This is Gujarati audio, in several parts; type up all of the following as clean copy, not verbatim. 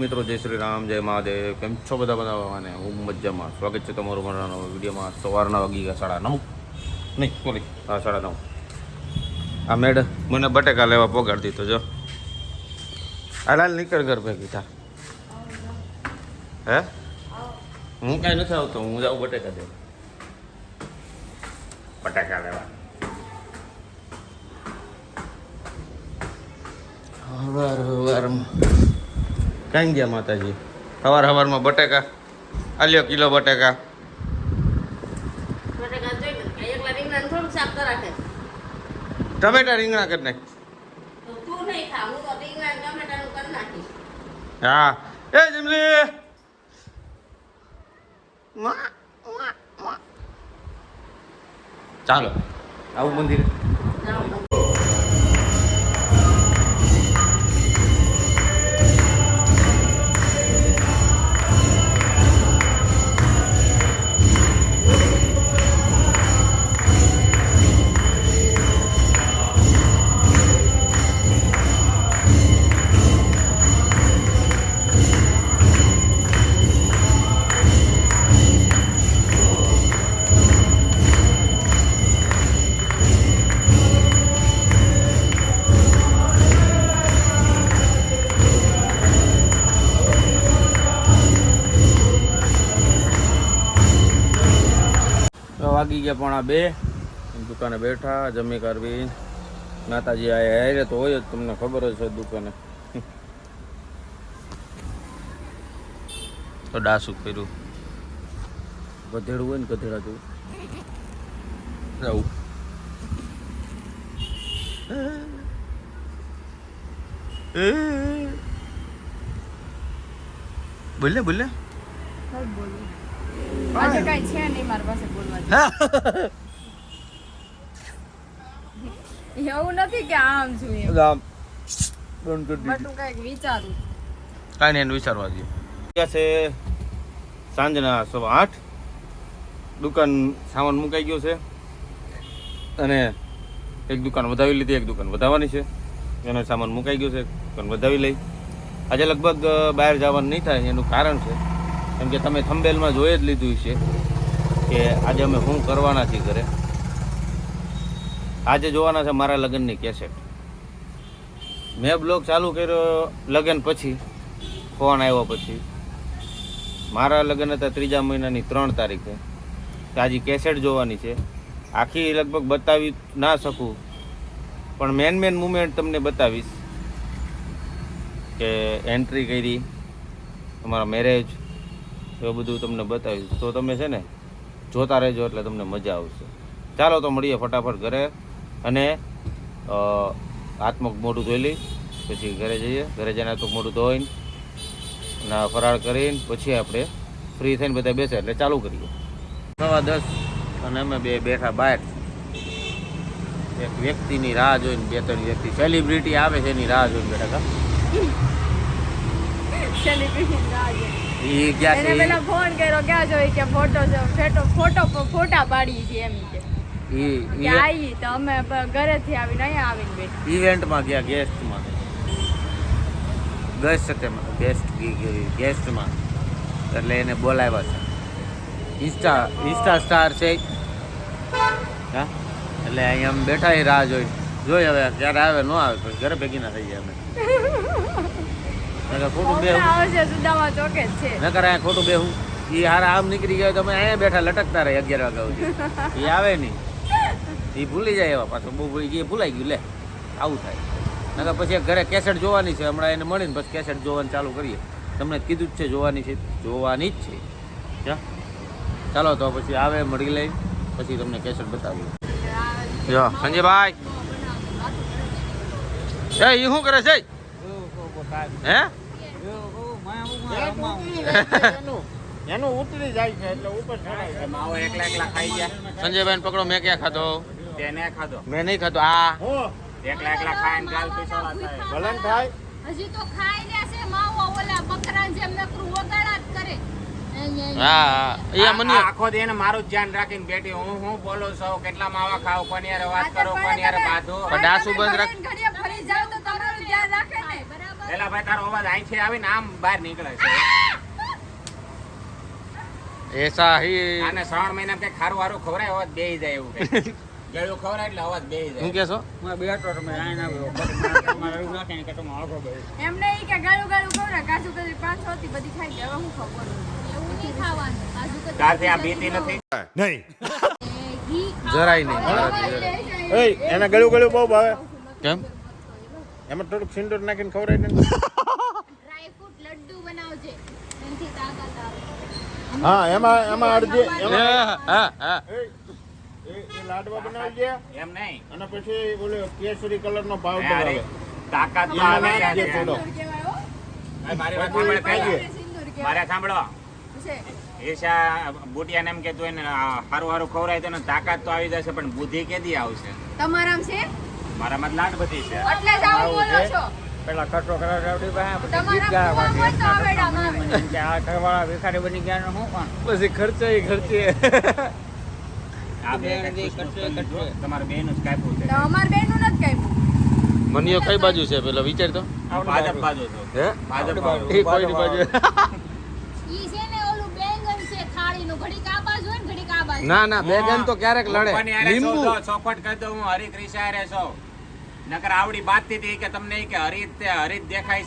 મિત્રો જય શ્રી રામ, જય મહાદેવ. કેમ છો બધા અને હું મજામાં. સ્વાગત છે તમારું મારા નવા વિડીયોમાં. સવારના વાગી ગયા 9:30 નહીં સોરી 9:30. આ મેડ મને બટેકા લેવા પોગાડી દીધો જો. હાલ નીકળ ઘર ભેગી થા. હે હું કાંઈ નથી આવતો, હું જાઉં બટેકા દેવા. બટેકા લેવા હવારમાં ક્યાં ગયા માતાજી? સવારમાં બટેકા આલ્યો કિલો બટેકા. ટમેટા રીંગણા કરી નાખ. હા એ જમલી ચાલો આવું મંદિર. વાગી ગયા 2:30. દુકાને બેઠા જમી કરવી. માતાજી આયા તો હોય જ, તમને ખબર જ છે દુકાને. તો ડાસું કર્યું ગધેડું હોય ને ગધેડા જેવું જવું. બોલે બોલે આજે કઈ છે નહીં મારી પાસે બોલવા. એવું નથી કે આમ છું એમ. બટ હું કઈક વિચારું. કાંઈ નહીં વિચારવા દે. છે સાંજના 8:15. દુકાન સામાન મુકાઈ ગયો છે અને એક દુકાન વધાવી લીધી, એક દુકાન વધાવવાની છે. એનો સામાન મુકાઈ ગયો છે, દુકાન વધાવી લઈ. આજે લગભગ બહાર જવાનું નહીં થાય. એનું કારણ છે કેમ કે તમે થંબેલમાં જોઈ જ લીધું છે કે આજે અમે શું કરવાના છીએ ઘરે. આજે જોવાના છે મારા લગ્નની કેસેટ. મેં બ્લોગ ચાલુ કર્યો લગ્ન પછી, ફોન આવ્યો પછી. મારા લગ્ન હતા 3જા મહિનાની 3 તારીખે. આજે કેસેટ જોવાની છે. આખી લગભગ બતાવી ના શકું, પણ મેન મુમેન્ટ તમને બતાવીશ કે એન્ટ્રી કરી, તમારા મેરેજ, એવું બધું તમને બતાવીશ. તો તમે છે ને જોતા રહેજો એટલે તમને મજા આવશે. ચાલો તો મળીએ ફટાફટ ઘરે અને હાથમુખ મોઢું ધોઈ લઈ પછી ઘરે જઈએ. ઘરે જઈને હાથમુખ મોઢું ધોઈને અને ફરાળ કરીને પછી આપણે ફ્રી થઈને બધા બેસે એટલે ચાલુ કરીએ. 9:10 અને અમે બેઠા બહાર. એક વ્યક્તિની રાહ જોઈને 2-3 વ્યક્તિ સેલિબ્રિટી આવે છે એની રાહ જોઈને બેઠા હતા. ફોન કર્યો ક્યાં જોઈ કે ફોટા પાડી છે એમ કે આવી તો અમે ઘરેથી આવીને અહીંયા આવીને બેઠા. ઇવેન્ટમાં ગયા, ગેસ્ટમાં એટલે એને બોલાવ્યા છે. ઇન્સ્ટા સ્ટાર છે. હા એટલે અહીંયા અમે બેઠા એ રાહ જોઈ હવે ક્યારે આવે ન આવે પછી ઘરે ભેગી ના થઈ જાય. અમે ખોટું બે નકર અહીંયા ખોટું બેહું. એ હારા આમ નીકળી ગયા તમે અહીંયા બેઠા લટકતા રહે 11 વાગ્યા સુધી. એ આવે નહીં, એ ભૂલી જાય એવા પાછું. બહુ ભૂલી ગઈ, ભૂલાઈ ગયું લે આવું થાય. નકર પછી ઘરે કેસેટ જોવાની છે. હમણાં એને મળીને પછી કેસેટ જોવાનું ચાલુ કરીએ. તમને કીધું જ છે જોવાની જ છે. ચાલો તો પછી આવે મળી લઈ પછી તમને કેસેટ બતાવીએ. જો સંજયભાઈ એ શું કરે છે? હે એનું ઉતરી જાય છે એટલે ઉપર ચડાય છે. માવો એકલા ખાઈ ગયા. સંજયભાઈ પકડો. મેં ક્યાં ખાધો? તેને ખાધો. મેં નહીં ખાધો. આ એકલા ખાઈને ગાલ પીસોડા થાય. ભલન થાય. હજી તો ખાઈ લે છે માવો ઓલા બકરા જેમ નકરું વગાડા જ કરે. હા એ મને આખો દી એને મારું જ ધ્યાન રાખીને બેઠી. હું બોલું છું કેટલા માવા ખાવ, કોની યારે વાત કરો, કોની યારે બાંધો. ડાસુ બંધ રાખ. ઘડિયા ફરી જાવ તો તમારું ધ્યાન રાખે ને. પેલા ભાઈ તારો અવાજ અહીંથી આવીને આમ બહાર નીકળે છે એસા હી આને 3 મહિના કઈ ખારું વારું ખવરાય અવાજ બેહી જાય એવું કઈ ગળ્યું ખવરાય એટલે અવાજ બેહી શું જાય કહેશો હું બેઠો તમે આઈ ના તમારે એવું નાખે ને કે તમે આગો બે એમ નહીં કે ગાળું ગાળું કહું ને કાજુ કતરી 5 હતી બધી ખાઈ જાય હવે હું ખબર એવું નહીં ખાવાનું કાજુ કતરી તારથી આ બીતી નથી જરાય નહીં મારાથી એય એને ગળ્યું ગળ્યું બહુ ભાવે કેમ એમાં થોડુંક સિંદૂર નાખીને ખવરાય ને ડ્રાય ફ્રૂટ લડ્ડુ બનાવજે એનાથી તાકાત આવે હા એમાં અડધી હા હા એ લાડવા બનાવી દે એમ નહીં અને પછી ઓલે કેસરી કલર નો પાવડર આવે તાકાત આવે છે થોડો કહેવાય હો મારી વાત સાંભળ કઈ સિંદૂર મારે કહેવાય સાંભળો છે એશા બુટિયાને એમ કે તું એને હારું હારું ખવરાય તો એને તાકાત તો આવી જશે પણ બુદ્ધિ કેદી આવશે તમારામ છે મારામાં જ લાડ બધી છે એટલે જ આવું બોલો છો પેલા કટો કરાવડી પાસે તમારા કુવા હોય તો આવેડામાં આવે કે આ ઘરવાળા ભિખારી બની ગયા હું પણ પછી ખર્ચે આ બે તમારે બેન જ કાપ્યું છે તો અમાર બેનું નથી કાપ્યું મનીયો કઈ બાજુ છે પેલા વિચાર તો ભાજપ બાજુ તો હે ભાજપ બાજુ એ કોઈની બાજુ ઈ છે ને ઓલું બેંગન છે થાળીનું ઘડીક આ બાજુ હોય ને ઘડીક આ બાજુ ના ના બેગન તો ક્યારેક લડે લીંબુ ચોખવટ કરી દઉં હું હરી ક્રિશા રે છો નકર આવડી બાત હતી કે તમને ઈ કે હરિત દેખાય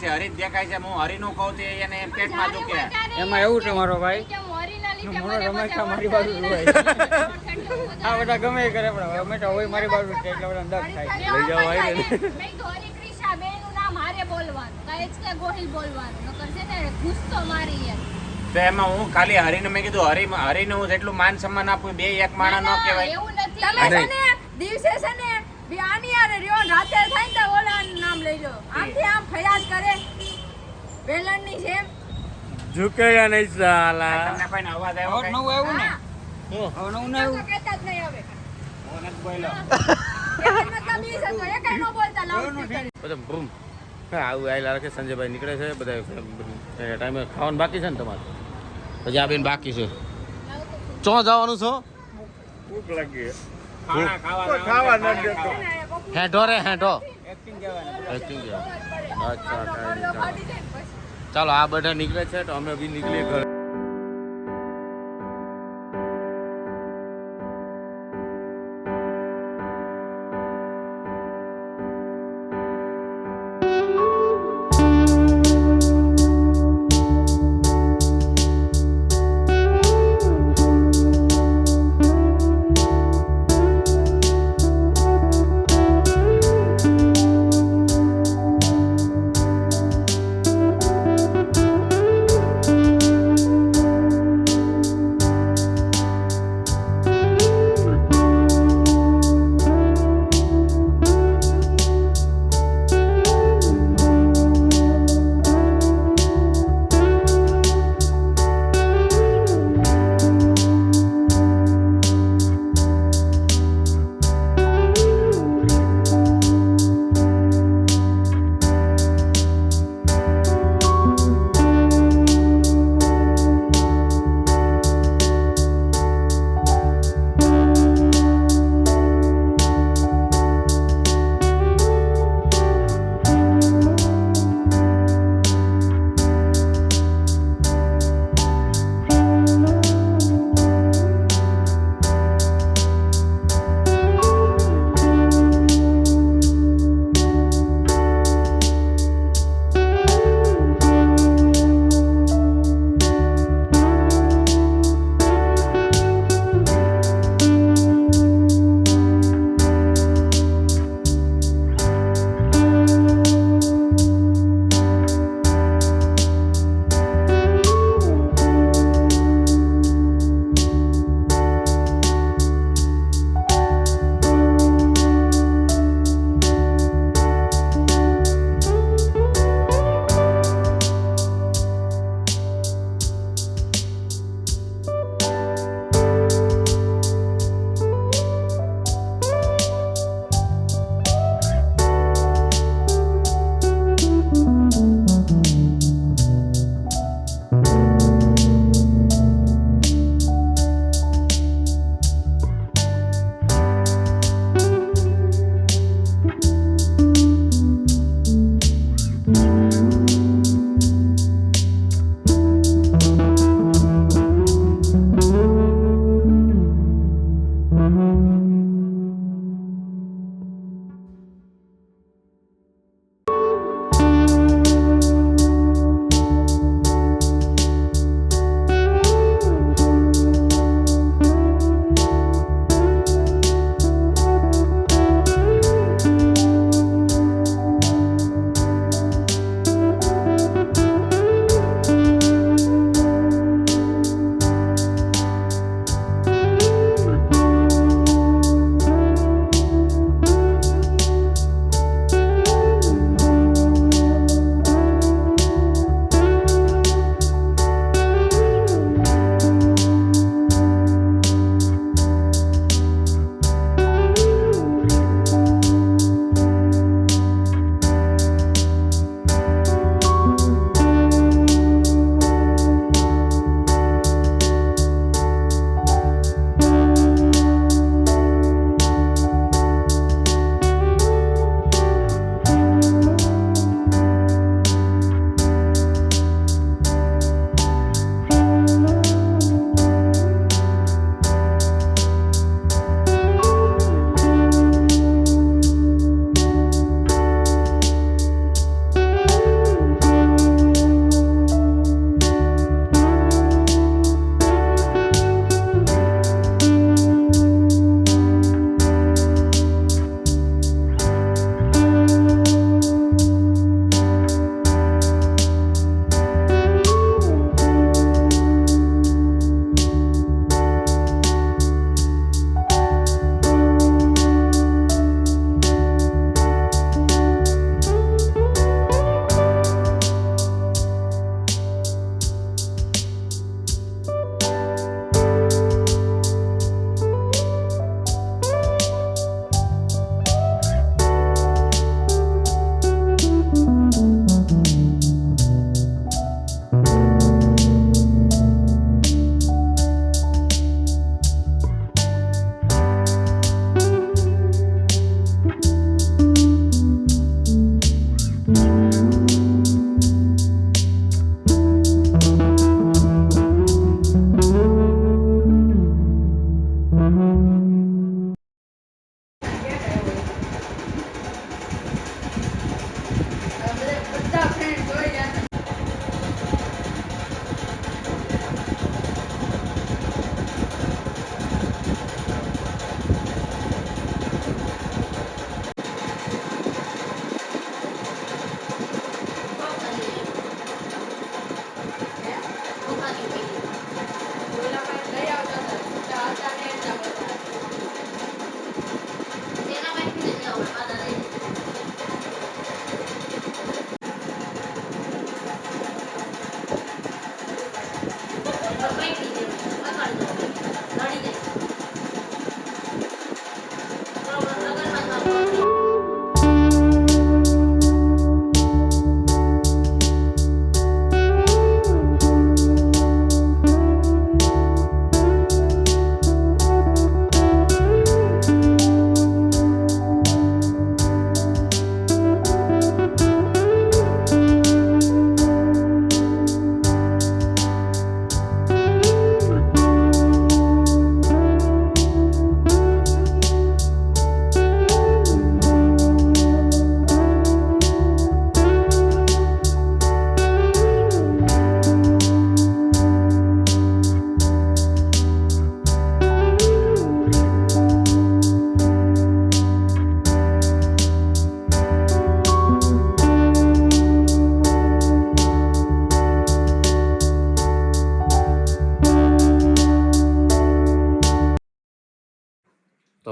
છે હું હરીનું કહું છું એને પેટમાં દુખે એમાં એવું છે મારો ભાઈ કે હું હરીના લીધે મોણો મને રમેશા બધા મારી બાજુ જ હોય આ વધારે બધા ગમે એ કરે પણ હંમેશા હોય મારી બાજુ છે એટલે બધા દગ થાય લઈ જાઓ આઈને. મેં તો હરી ક્રિશા બેનનું નામ હારે બોલવાનું કાંઈ જ કે ગોહિલ બોલવાનું નકર છે ને ગુસ્સો મારી યાર તો એમાં હું ખાલી હરીને મેં કીધું હરીને હું જેટલું માન સન્માન આપું બે એક માણસ ન કહેવાય એવું નથી તમે છે ને દિવસે છે ને બી આની યાર રહ્યો ને રાતે થાય ને તો ઓલાનું નામ લઈ લો આમથી આમ ફરિયાદ કરે વેલણની જેમ ઝુકેયા નહીં સાલા તમને કોઈને અવાજ આવ્યો હવે કાંઈ? નવું આવ્યું ને હા. હવે નવું ને તો આવ્યું કહેતા જ નહીં હવે હું નથી બોલ્યો. એનો મતલબ ઈ છે તો એકાઈ ન બોલતા લાઉડ બધા બૂમ હા આવું આયેલા રાખે સંજયભાઈ નીકળે છે બધા ટાઈમે ખાવાનું બાકી છે ને તમારે પછી આ બેન બાકી છે ચો જવાનું છો ખાણા ખાવા નથી દેતો. હેઠો રે હેઠો એક્ટિંગ કહેવાય અચ્છા કાંઈ નહીં, ચાલો. ચાલો આ બધા નીકળે છે તો અમે બી નીકળીએ ઘરે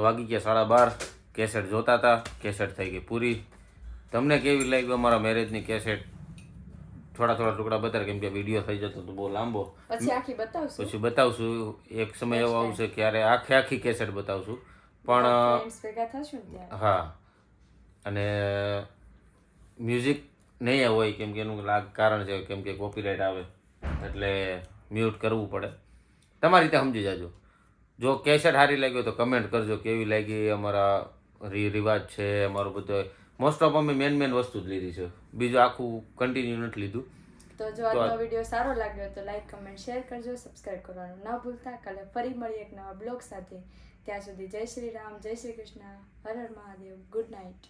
વાગી ગયા 12:30. કેસેટ જોતા હતા, કેસેટ થઈ ગઈ પૂરી. તમને કેવી લાગી અમારા મેરેજની કેસેટ? થોડા ટુકડા બતાવે, કેમ કે વિડીયો થઈ જતો તો બહુ લાંબો. પછી આખી બતાવશું. પછી બતાવશું. એક સમય એવો આવશે ક્યારે આખી કેસેટ બતાવશું. પણ ફ્રેન્ડ્સ ભેગા થશું ને ત્યારે. હા, અને મ્યુઝિક નહીં હોય કેમ કે એનું કારણ છે, કેમ કે કોપીરાઇટ આવે એટલે મ્યુટ કરવું પડે. તમારી રીતે સમજી જાજો. જો કેસેટ સારી લાગી હોય તો કમેન્ટ કરજો કેવી લાગી. અમારા રિવાજ છે અમારું બધું. મોસ્ટ ઓફ અમે મેન વસ્તુ જ લીધી છે, બીજું આખું કન્ટિન્યુ નથી લીધું. તો જો આજનો વિડીયો સારો લાગ્યો તો લાઈક કમેન્ટ શેર કરજો, સબસ્ક્રાઇબ કરવાનું ના ભૂલતા. કાલે ફરી મળીએ એક નવા બ્લોગ સાથે. ત્યાં સુધી જય શ્રી રામ, જય શ્રી કૃષ્ણ, હર હર મહાદેવ, ગુડ નાઇટ.